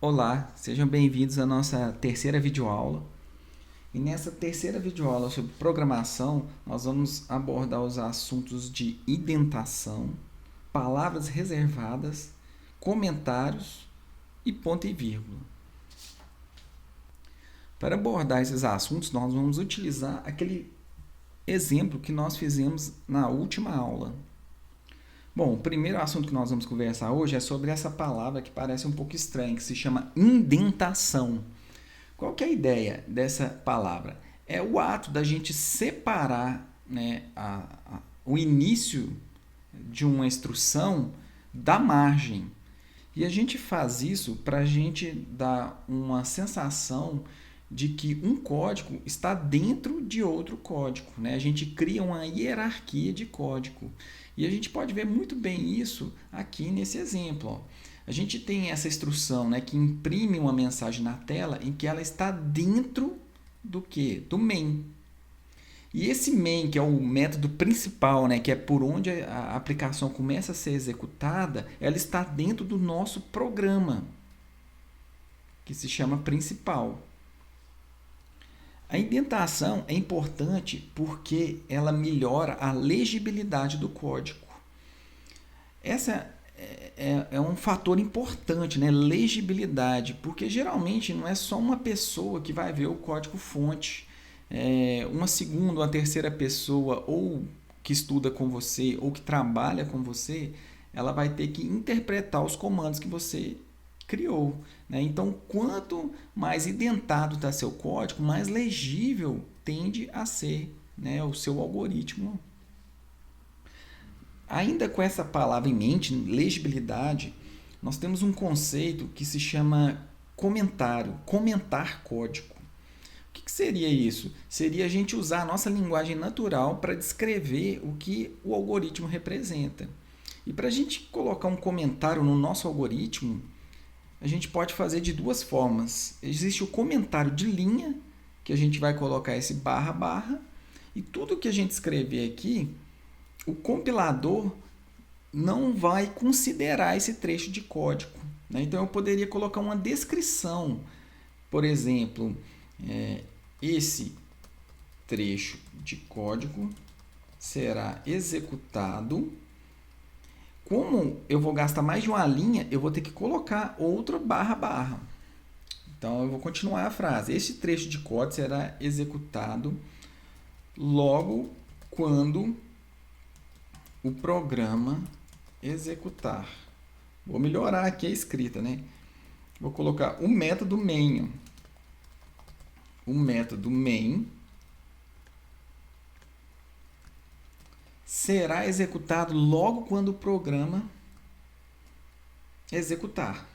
Olá, sejam bem-vindos à nossa terceira videoaula. E nessa terceira videoaula sobre programação, nós vamos abordar os assuntos de indentação, palavras reservadas, comentários e ponto e vírgula. Para abordar esses assuntos, nós vamos utilizar aquele exemplo que nós fizemos na última aula. Bom, o primeiro assunto que nós vamos conversar hoje é sobre essa palavra que parece um pouco estranha, que se chama indentação. Qual que é a ideia dessa palavra? É o ato da gente separar, né, o início de uma instrução da margem. E a gente faz isso para a gente dar uma sensação de que um código está dentro de outro código, né? A gente cria uma hierarquia de código. E a gente pode ver muito bem isso aqui nesse exemplo. Ó. A gente tem essa instrução, né, que imprime uma mensagem na tela em que ela está dentro do quê? Do main. E esse main, que é o método principal, né, que é por onde a aplicação começa a ser executada, ela está dentro do nosso programa, que se chama principal. A indentação é importante porque ela melhora a legibilidade do código. Essa é um fator importante, né? Legibilidade, porque geralmente não é só uma pessoa que vai ver o código-fonte. Uma segunda, uma terceira pessoa, ou que estuda com você, ou que trabalha com você, ela vai ter que interpretar os comandos que você criou. Né? Então, quanto mais indentado está seu código, mais legível tende a ser, né, o seu algoritmo. Ainda com essa palavra em mente, legibilidade, nós temos um conceito que se chama comentário, comentar código. O que seria isso? Seria a gente usar a nossa linguagem natural para descrever o que o algoritmo representa. E para a gente colocar um comentário no nosso algoritmo, a gente pode fazer de duas formas. Existe o comentário de linha, que a gente vai colocar esse barra, barra, e tudo que a gente escrever aqui, o compilador não vai considerar esse trecho de código. Né? Então, eu poderia colocar uma descrição. Por exemplo, esse trecho de código será executado. Como eu vou gastar mais de uma linha, eu vou ter que colocar outra barra, barra. Então, eu vou continuar a frase. Este trecho de código será executado logo quando o programa executar. Vou melhorar aqui a escrita, né? Vou colocar o método main. O método main será executado logo quando o programa executar.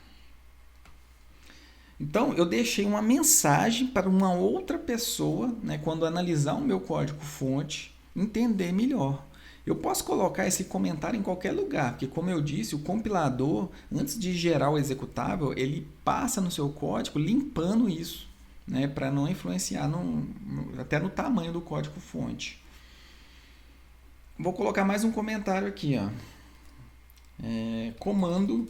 Então, eu deixei uma mensagem para uma outra pessoa, né, quando analisar o meu código-fonte, entender melhor. Eu posso colocar esse comentário em qualquer lugar, porque, como eu disse, o compilador, antes de gerar o executável, ele passa no seu código limpando isso, né, para não influenciar até no tamanho do código-fonte. Vou colocar mais um comentário aqui. Ó. Comando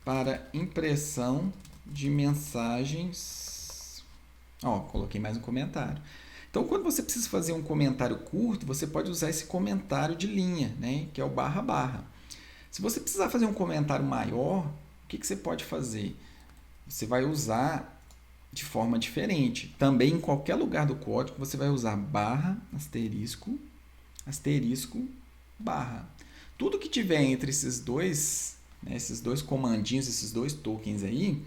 para impressão de mensagens. Ó, coloquei mais um comentário. Então, quando você precisa fazer um comentário curto, você pode usar esse comentário de linha, né, que é o barra barra. Se você precisar fazer um comentário maior, o que você pode fazer? Você vai usar de forma diferente. Também em qualquer lugar do código, você vai usar barra, asterisco, asterisco, barra. Tudo que tiver entre esses dois, né, esses dois comandinhos, esses dois tokens aí,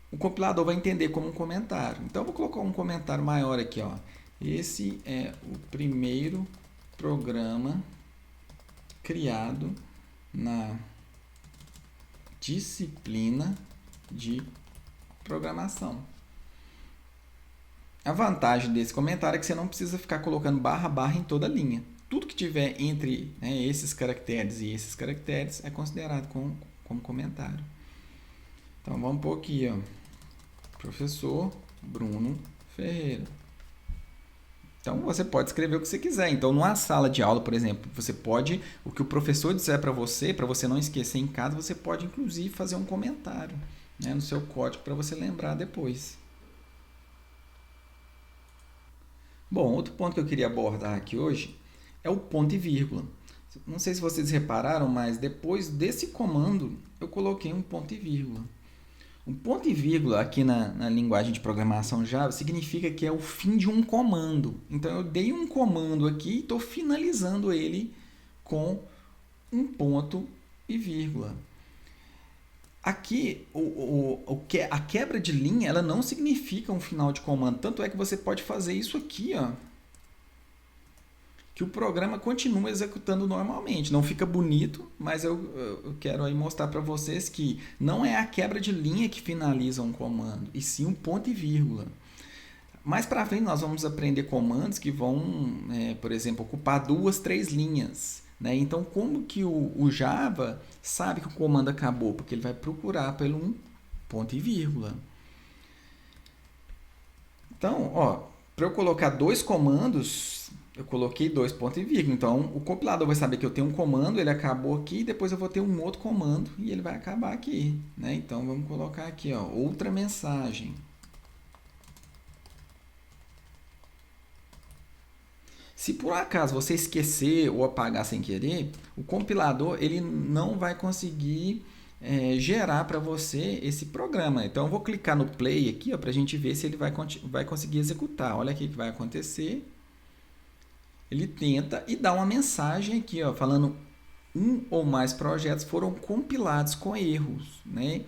o compilador vai entender como um comentário. Então, eu vou colocar um comentário maior aqui. Ó. Esse é o primeiro programa criado na disciplina de programação. A vantagem desse comentário é que você não precisa ficar colocando barra, barra em toda a linha. Tudo que tiver entre, né, esses caracteres e esses caracteres é considerado como comentário. Então, vamos pôr aqui, ó, professor Bruno Ferreira. Então, você pode escrever o que você quiser. Então, numa sala de aula, por exemplo, você pode, o que o professor disser para você não esquecer em casa, você pode, inclusive, fazer um comentário. né, no seu código para você lembrar depois. Bom, outro ponto que eu queria abordar aqui hoje é o ponto e vírgula. Não sei se vocês repararam, mas depois desse comando eu coloquei um ponto e vírgula. Um ponto e vírgula aqui na linguagem de programação Java significa que é o fim de um comando. Então eu dei um comando aqui e estou finalizando ele com um ponto e vírgula. Aqui, a quebra de linha ela não significa um final de comando. Tanto é que você pode fazer isso aqui, ó, que o programa continua executando normalmente. Não fica bonito, mas eu quero aí mostrar para vocês que não é a quebra de linha que finaliza um comando, e sim um ponto e vírgula. Mais para frente nós vamos aprender comandos que vão, por exemplo, ocupar 2, 3 linhas. Né? Então, como que o Java sabe que o comando acabou? Porque ele vai procurar pelo um ponto e vírgula. Então, para eu colocar 2 comandos, eu coloquei 2 pontos e vírgula. Então, o compilador vai saber que eu tenho um comando, ele acabou aqui, e depois eu vou ter um outro comando e ele vai acabar aqui. Né? Então, vamos colocar aqui, outra mensagem. Se por acaso você esquecer ou apagar sem querer, o compilador ele não vai conseguir gerar para você esse programa. Então, eu vou clicar no play aqui para a gente ver se ele vai conseguir executar. Olha aqui o que vai acontecer. Ele tenta e dá uma mensagem aqui, falando um ou mais projetos foram compilados com erros. Né?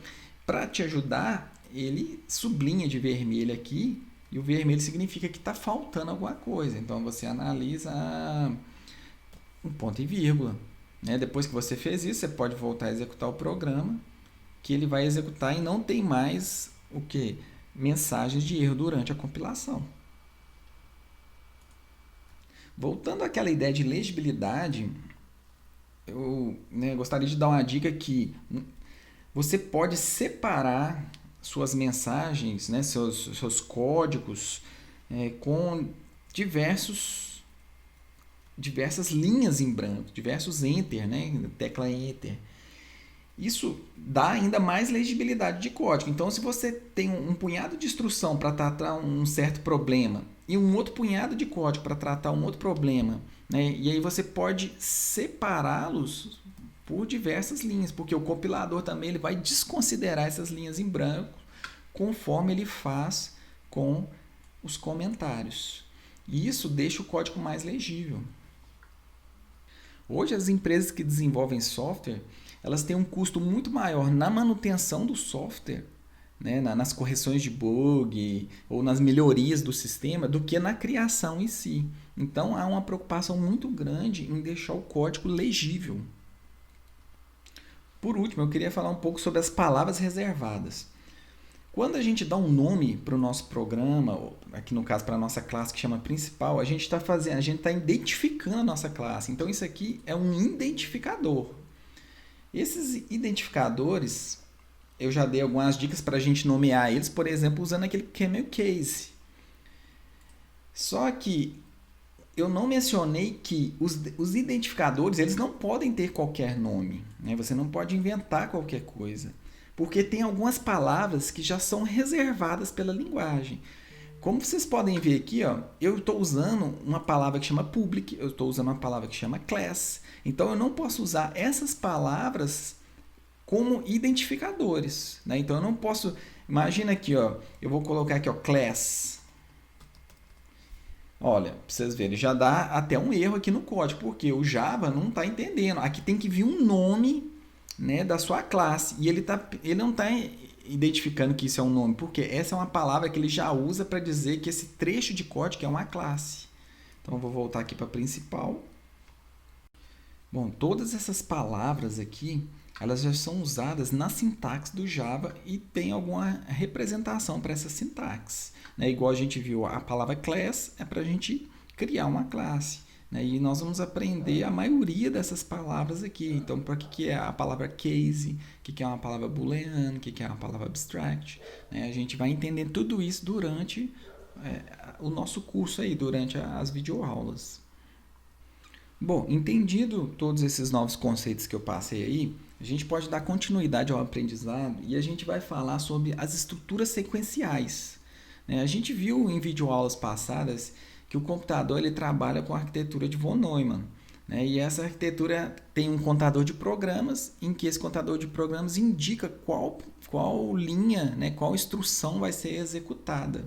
Para te ajudar, ele sublinha de vermelho aqui, e o vermelho significa que está faltando alguma coisa. Então, você analisa um ponto e vírgula. Né? Depois que você fez isso, você pode voltar a executar o programa, que ele vai executar e não tem mais o que? Mensagens de erro durante a compilação. Voltando àquela ideia de legibilidade, eu gostaria de dar uma dica que você pode separar suas mensagens, né, seus códigos com diversas linhas em branco, diversos enter, né, tecla enter. Isso dá ainda mais legibilidade de código. Então, se você tem um punhado de instrução para tratar um certo problema e um outro punhado de código para tratar um outro problema, né, e aí você pode separá-los por diversas linhas, porque o compilador também ele vai desconsiderar essas linhas em branco conforme ele faz com os comentários. E isso deixa o código mais legível. Hoje as empresas que desenvolvem software, elas têm um custo muito maior na manutenção do software, né, nas correções de bug ou nas melhorias do sistema, do que na criação em si. Então há uma preocupação muito grande em deixar o código legível. Por último, eu queria falar um pouco sobre as palavras reservadas. Quando a gente dá um nome para o nosso programa, aqui no caso para a nossa classe que chama principal, a gente está identificando a nossa classe. Então isso aqui é um identificador. Esses identificadores, eu já dei algumas dicas para a gente nomear eles, por exemplo, usando aquele camel case. Só que eu não mencionei que os identificadores eles não podem ter qualquer nome. Né? Você não pode inventar qualquer coisa. Porque tem algumas palavras que já são reservadas pela linguagem. Como vocês podem ver aqui, eu estou usando uma palavra que chama public, eu estou usando uma palavra que chama class. Então, eu não posso usar essas palavras como identificadores. Né? Então, eu não posso... Imagina aqui, eu vou colocar aqui, class. Olha, para vocês verem, já dá até um erro aqui no código, porque o Java não está entendendo. Aqui tem que vir um nome, né, da sua classe. E ele não está identificando que isso é um nome, porque essa é uma palavra que ele já usa para dizer que esse trecho de código é uma classe. Então, eu vou voltar aqui para a principal. Bom, todas essas palavras aqui, elas já são usadas na sintaxe do Java e tem alguma representação para essa sintaxe. Né? Igual a gente viu, a palavra class é para a gente criar uma classe. Né? E nós vamos aprender a maioria dessas palavras aqui. Então, para que é a palavra case, o que é uma palavra booleana, o que é uma palavra abstract. Né? A gente vai entender tudo isso durante o nosso curso aí, durante as videoaulas. Bom, entendido todos esses novos conceitos que eu passei aí, a gente pode dar continuidade ao aprendizado e a gente vai falar sobre as estruturas sequenciais. Né? A gente viu em videoaulas passadas que o computador ele trabalha com a arquitetura de von Neumann. Né? E essa arquitetura tem um contador de programas, em que esse contador de programas indica qual linha, né, qual instrução vai ser executada.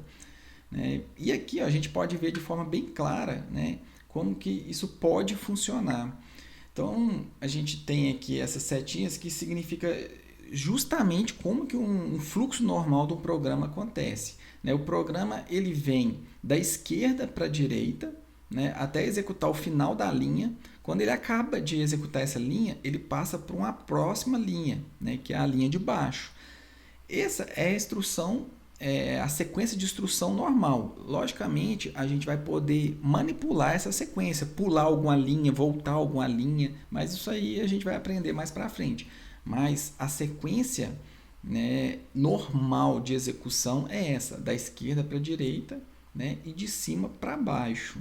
Né? E aqui ó, a gente pode ver de forma bem clara, né, como que isso pode funcionar. Então, a gente tem aqui essas setinhas que significa justamente como que um fluxo normal do programa acontece. Né? O programa ele vem da esquerda para a direita, né, até executar o final da linha. Quando ele acaba de executar essa linha, ele passa para uma próxima linha, né, que é a linha de baixo. Essa é a instrução, a sequência de instrução normal. Logicamente, a gente vai poder manipular essa sequência, pular alguma linha, voltar alguma linha, mas isso aí a gente vai aprender mais para frente. Mas a sequência, né, normal de execução é essa, da esquerda para a direita, né, e de cima para baixo.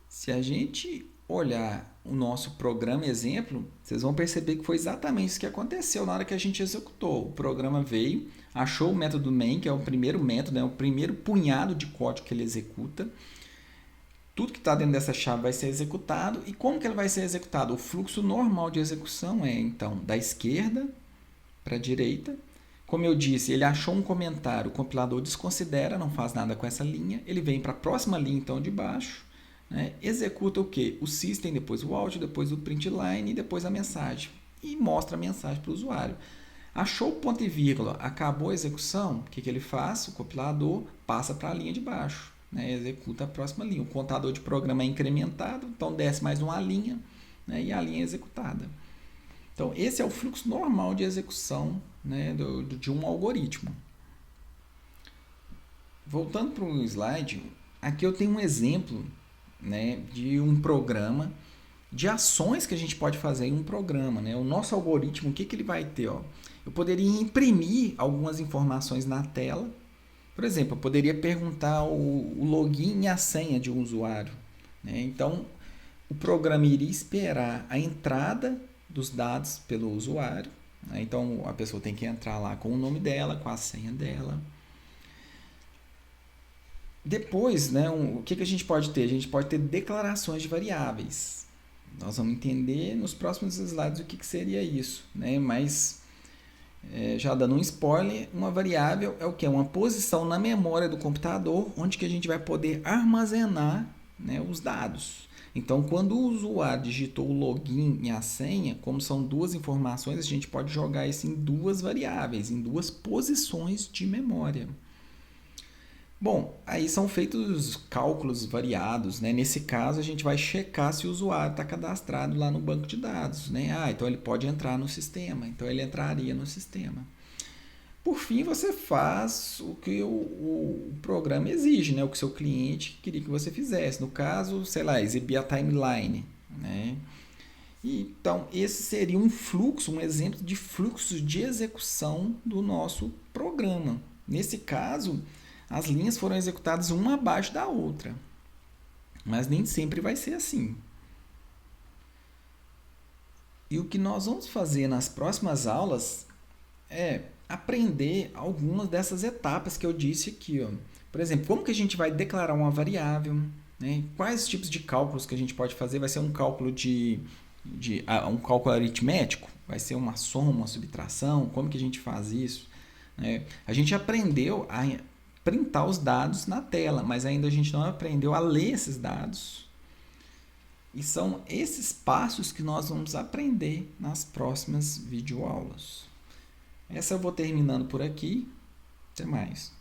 Se a gente olhar o nosso programa exemplo, vocês vão perceber que foi exatamente isso que aconteceu na hora que a gente executou. O programa veio, achou o método main, que é o primeiro método, né, o primeiro punhado de código que ele executa. Tudo que está dentro dessa chave vai ser executado. E como que ele vai ser executado? O fluxo normal de execução é, então, da esquerda para a direita. Como eu disse, ele achou um comentário, o compilador desconsidera, não faz nada com essa linha. Ele vem para a próxima linha, então, de baixo. Né? Executa o que? O system, depois o out, depois o print line e depois a mensagem. E mostra a mensagem para o usuário. Achou o ponto e vírgula, acabou a execução, o que ele faz? O compilador passa para a linha de baixo, né? Executa a próxima linha. O contador de programa é incrementado, então desce mais uma linha, né? E a linha é executada. Então, esse é o fluxo normal de execução, né, de um algoritmo. Voltando para o slide, aqui eu tenho um exemplo, né, de um programa, de ações que a gente pode fazer em um programa. Né? O nosso algoritmo, o que ele vai ter? Ó? Eu poderia imprimir algumas informações na tela. Por exemplo, eu poderia perguntar o login e a senha de um usuário. Né? Então, o programa iria esperar a entrada dos dados pelo usuário. Né? Então, a pessoa tem que entrar lá com o nome dela, com a senha dela. Depois, né, o que a gente pode ter? A gente pode ter declarações de variáveis. Nós vamos entender nos próximos slides o que seria isso. Né? Mas, já dando um spoiler, uma variável é o que? Uma posição na memória do computador, onde que a gente vai poder armazenar, né, os dados. Então, quando o usuário digitou o login e a senha, como são duas informações, a gente pode jogar isso em duas variáveis, em duas posições de memória. Bom, aí são feitos cálculos variados, né? Nesse caso, a gente vai checar se o usuário está cadastrado lá no banco de dados, né? Então ele pode entrar no sistema, então ele entraria no sistema. Por fim, você faz o que o programa exige, né? O que o seu cliente queria que você fizesse. No caso, sei lá, exibir a timeline, né? Então, esse seria um fluxo, um exemplo de fluxo de execução do nosso programa. Nesse caso, as linhas foram executadas uma abaixo da outra. Mas nem sempre vai ser assim. E o que nós vamos fazer nas próximas aulas é aprender algumas dessas etapas que eu disse aqui. Ó. Por exemplo, como que a gente vai declarar uma variável? Né? Quais tipos de cálculos que a gente pode fazer? Vai ser um cálculo um cálculo aritmético? Vai ser uma soma, uma subtração? Como que a gente faz isso? Né? A gente aprendeu a printar os dados na tela, mas ainda a gente não aprendeu a ler esses dados. E são esses passos que nós vamos aprender nas próximas videoaulas. Essa eu vou terminando por aqui. Até mais.